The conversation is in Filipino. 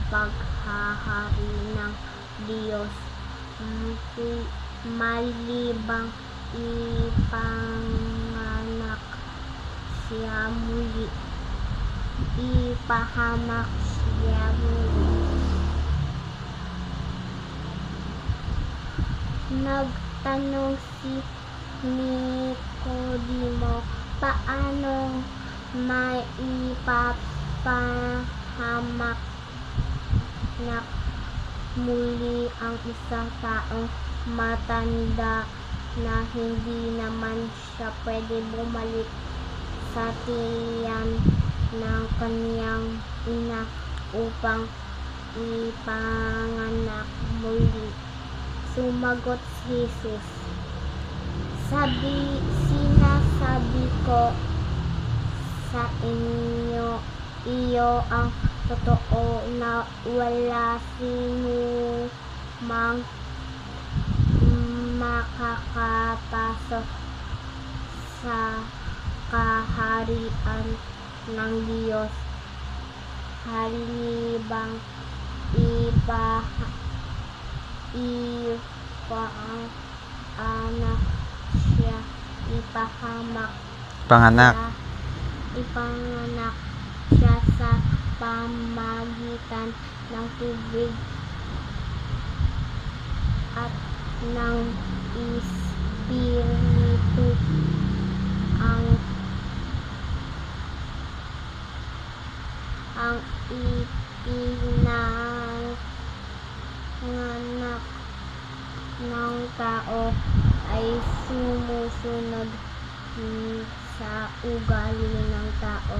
paghahari ng Diyos, malibang ipanganak siya muli. Ipahamak siya muli. Nagtanong si Nicodemo, paano maipapahamak na muli ang isang taong matanda na hindi naman siya pwede bumalik sa tiyan ng kaniyang ina upang ipanganak muli? Sumagot si Jesus, sinasabi ko sa inyo, iyo ang totoo na wala sino mang makakapasok sa kaharian ng Diyos halibang ipanganak siya, ipanganak siya sa pamamagitan ng tubig at ng Espiritu. Ang ipinanganak ng tao ay sumusunod sa ugali ng tao.